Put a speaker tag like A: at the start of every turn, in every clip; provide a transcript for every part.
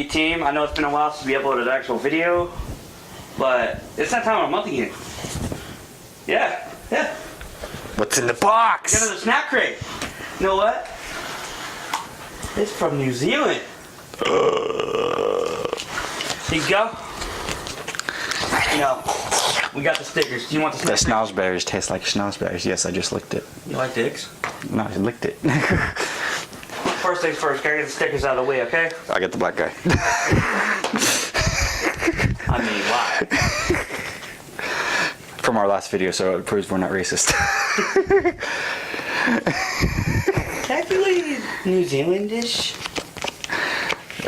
A: new team. I know it's been a while since we uploaded an actual video, but it's that time of the month again. Yeah.
B: What's in the box?
A: Get another snack crate. You know what? It's from New Zealand. Here you go. You know, we got the stickers. Do you want the
B: The
A: stickers?
B: schnozberries taste like schnozberries. Yes, I just licked it.
A: You like dicks?
B: No, I licked it.
A: First things first, gotta get the stickers out of the way, okay?
B: I get the black guy.
A: I mean, why?
B: From our last video, so it proves we're not racist.
A: Technically, New Zealandish.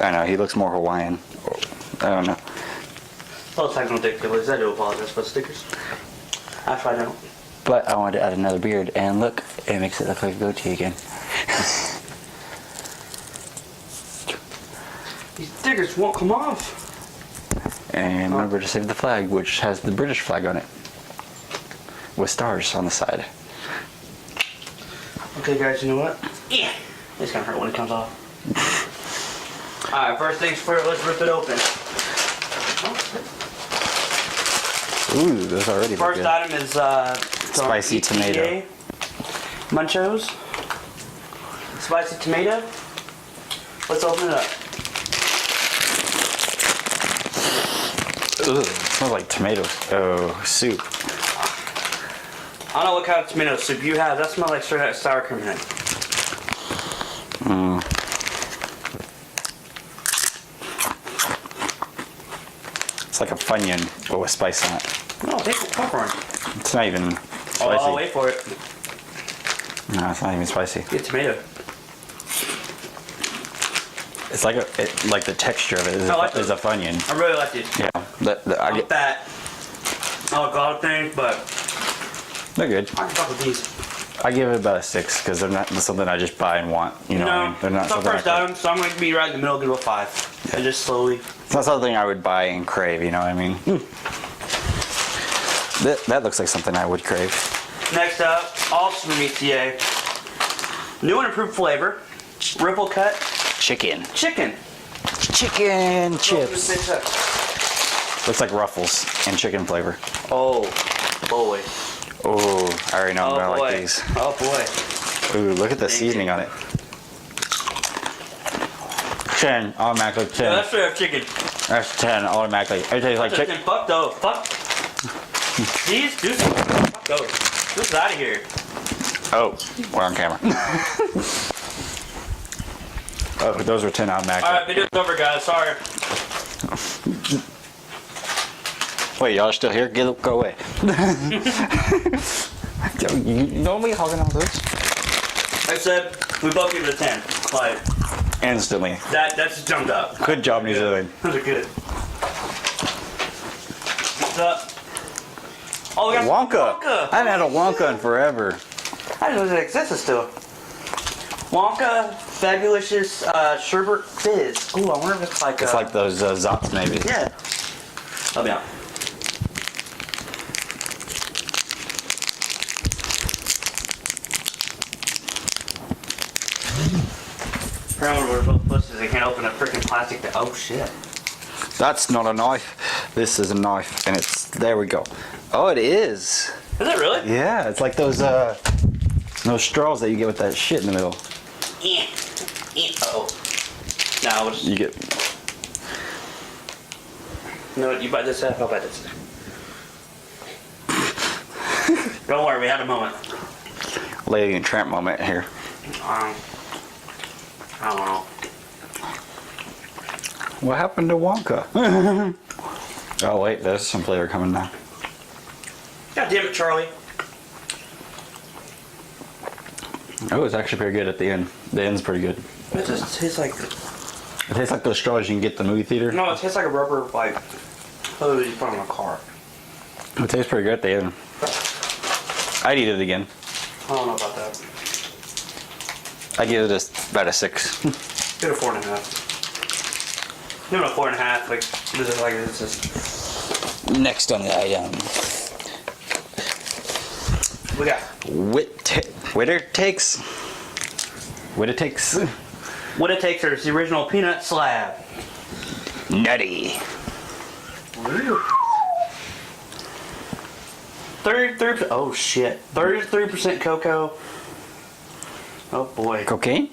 B: I know, he looks more Hawaiian. I don't know.
A: Well, technical difficulties. I do apologize for the stickers. Actually, I don't.
B: But I wanted to add another beard, and look, it makes it look like a goatee again.
A: These stickers won't come off.
B: And remember to save the flag, which has the British flag on it. With stars on the side.
A: Okay, guys, you know what? Yeah. It's gonna hurt when it comes off. Alright, first things first, let's rip it open.
B: Ooh, those already look
A: First
B: good.
A: item is
B: Spicy
A: ETA
B: tomato.
A: Munchos. Spicy tomato. Let's open it up.
B: Ugh, it smells like tomatoes. Oh, soup.
A: I don't know what kind of tomato soup you have. That smells like straight out sour cream in it.
B: It's like a Funyun, but with spice on it.
A: No, take the popcorn.
B: It's not even spicy.
A: Oh, I'll wait for it.
B: No, it's not even spicy.
A: Get tomato.
B: It's like like the texture of it is,
A: I like
B: is a Funyun.
A: I really like it.
B: Yeah, I
A: I'm
B: get,
A: fat. I like a lot of things, but
B: they're good.
A: I can fuck with these.
B: I give it about a 6 because they're not something I just buy and want. You know, what I mean? They're not
A: it's our
B: something.
A: first item, so I'm going to be right in the middle, give it a 5.
B: Yeah.
A: And just slowly.
B: It's not something I would buy and crave. You know what I mean? That looks like something I would crave.
A: Next up, also from ETA. New and improved flavor. Ripple cut
B: Chicken.
A: chicken.
B: Chicken
A: Open
B: chips.
A: this bitch up.
B: Looks like Ruffles and chicken flavor.
A: Oh, boy.
B: Oh, I already know I'm
A: Oh,
B: gonna
A: boy.
B: like these.
A: Oh, boy.
B: Ooh, look at the seasoning on it. 10, automatically 10.
A: Yeah, that's straight up chicken.
B: That's 10, automatically. It tastes like
A: That's
B: chicken.
A: 10. Fuck those. Fuck. These, do something. Fuck those. This is out of here.
B: Oh, we're on camera. Oh, those were 10 automatically.
A: Alright, video's over, guys. Sorry.
B: Wait, y'all are still here? Go away. You don't be hogging all those.
A: Like I said, we both give it a 10. Like,
B: Instantly.
A: that just jumped up.
B: Good job, New Zealand.
A: Those are good. What's up? Oh, we got
B: Wonka.
A: Wonka.
B: I haven't had a Wonka in forever.
A: I didn't know that existed still. Wonka Fabulous Sherbet Fizz. Ooh, I wonder if it's like
B: It's like those Zots maybe.
A: yeah. Help me out. Apparently we're both pussies. They can't open a freaking plastic. Oh shit.
B: That's not a knife. This is a knife, and it's there. We go. Oh, it is.
A: Is it really?
B: Yeah, it's like those straws that you get with that shit in the middle.
A: Yeah. Oh. Now we'll just.
B: You get.
A: You know what? You buy this half. I'll buy this. Don't worry. We had a moment.
B: Lady and Tramp moment here.
A: I don't know.
B: What happened to Wonka? Oh wait, there's some flavor coming now.
A: God damn it, Charlie.
B: Oh, it's actually pretty good at the end. The end's pretty good.
A: It just tastes like.
B: It tastes like those straws you can get at the movie theater.
A: No, it tastes like a rubber like hose you put on a car.
B: It tastes pretty good at the end. I'd eat it again.
A: I don't know about that.
B: I give it about a 6.
A: Give it a 4.5. Give it a 4.5. Like this is like this is.
B: Next on the item.
A: We got
B: Witter takes.
A: what it takes is the original peanut slab.
B: Nutty.
A: 33%. Oh shit. 33% cocoa. Oh boy.
B: Cocaine?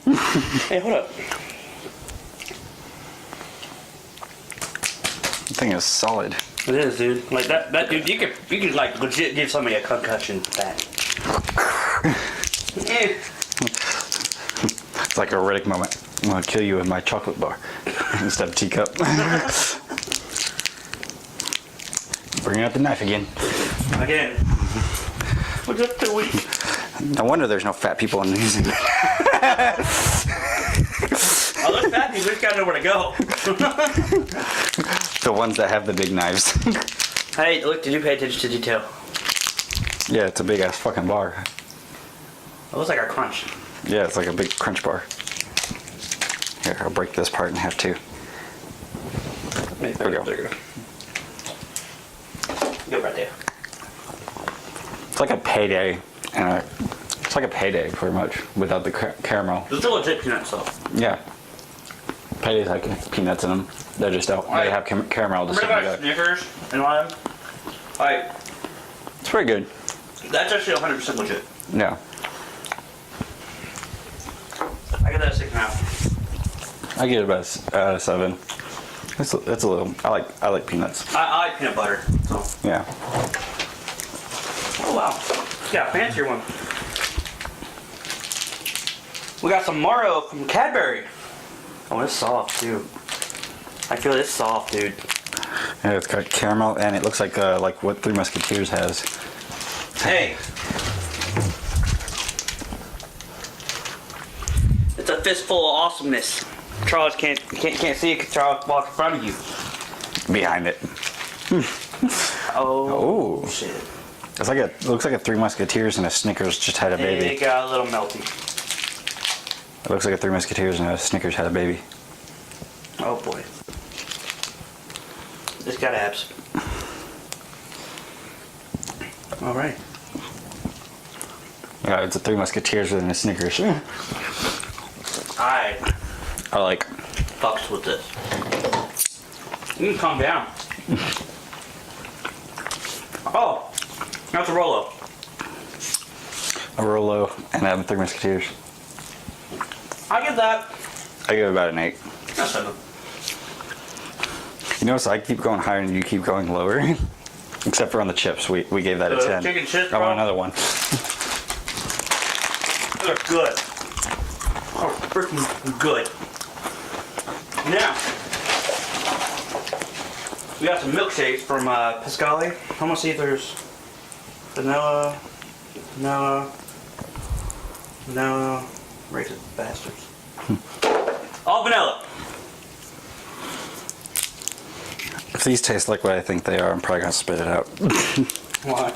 A: Hey, hold up.
B: The thing is solid.
A: It is, dude. Like that dude. You could like legit give somebody a concussion with that. Eh.
B: It's like a Riddick moment. I'm gonna kill you with my chocolate bar instead of teacup. Bring out the knife again.
A: Again. We're just 2 weeks.
B: No wonder there's no fat people in these.
A: Oh, those fat people just gotta know where to go.
B: The ones that have the big knives.
A: Hey, look, did you pay attention to detail?
B: Yeah, it's a big ass fucking bar.
A: It looks like a crunch.
B: Yeah, it's like a big crunch bar. Here, I'll break this part in half too.
A: There
B: we go.
A: There you go. Go right there.
B: It's like a payday, and it's like a payday pretty much without the caramel.
A: There's still legit peanuts though.
B: Yeah, paydays have peanuts in them. They just don't. They have caramel. Just
A: Remember that Snickers and lime? Alright,
B: It's pretty good.
A: that's actually 100% legit.
B: Yeah,
A: I get that 6.5.
B: I get it about 7. It's a little. I like peanuts.
A: I like peanut butter. So.
B: Yeah.
A: Oh wow. Yeah, fancier one. We got some Maro from Cadbury. Oh, it's soft too. I feel it's soft, dude.
B: Yeah, it's got caramel, and it looks like what Three Musketeers has.
A: Hey. It's a fistful of awesomeness. Charles can't see it because Charles walks in front of you.
B: Behind it.
A: Oh,
B: Oh.
A: shit.
B: It's like it looks like a Three Musketeers and a Snickers just had a
A: It
B: baby.
A: got a little melty.
B: It looks like a Three Musketeers and a Snickers had a baby.
A: Oh boy. It's got abs. Alright.
B: Yeah, it's a Three Musketeers and a Snickers.
A: I
B: I
A: fucks with this. You can calm down. Oh, that's a Rolo.
B: a Rolo and a Three Musketeers.
A: I get that.
B: I give it about an 8.
A: That's 7.
B: You notice I keep going higher and you keep going lower? Except for on the chips. We gave that a 10.
A: Chicken chips,
B: I
A: bro?
B: want another one.
A: They're good. Oh, freaking good. Now, we got some milkshakes from Pascali. I'm gonna see if there's vanilla, racist bastards. All vanilla.
B: If these taste like what I think they are, I'm probably gonna spit it out.
A: Why?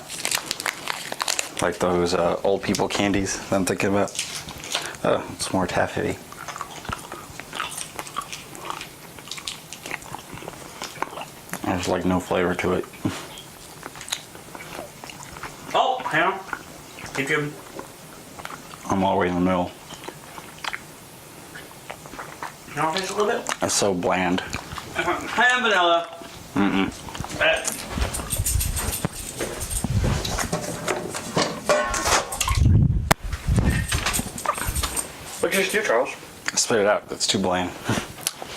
B: Like those old people candies that I'm thinking about. Oh, it's more taffy. There's like no flavor to it.
A: Oh, hang on. Keep giving.
B: I'm all the way in the middle.
A: You want to taste a little bit?
B: It's so bland.
A: Ham vanilla.
B: Mm-mm.
A: What'd you just do, Charles?
B: Spit it out. It's too bland.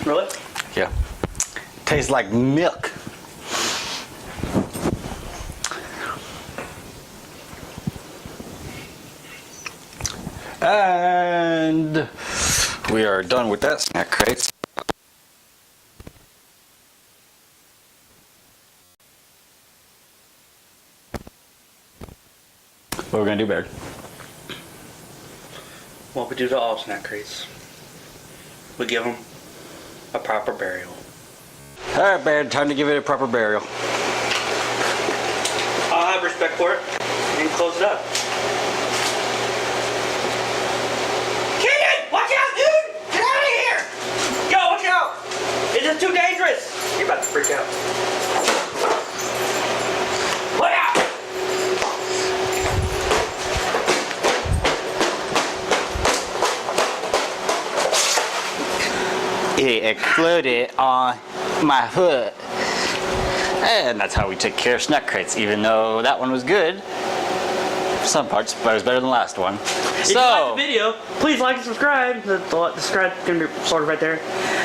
A: Really?
B: Yeah. Tastes like milk. And we are done with that snack crate. What are we gonna do, Baird?
A: What we do to all snack crates. We give them a proper burial.
B: All right, Baird. Time to give it a proper burial.
A: I'll have respect for it and close it up. Keegan! Watch out, dude! Get out of here! Go, watch out! It's just too dangerous! You're about to freak out. Look out!
B: it exploded on my foot. And that's how we took care of snack crates, even though that one was good. For some parts, but it was better than the last one.
A: If you like the video, please like and subscribe. The subscribe is going to be sort of right there.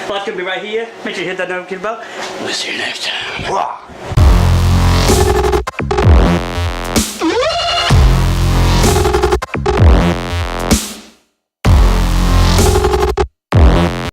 A: Like's going to be right here. Make sure you hit that notification bell. We'll see you next time.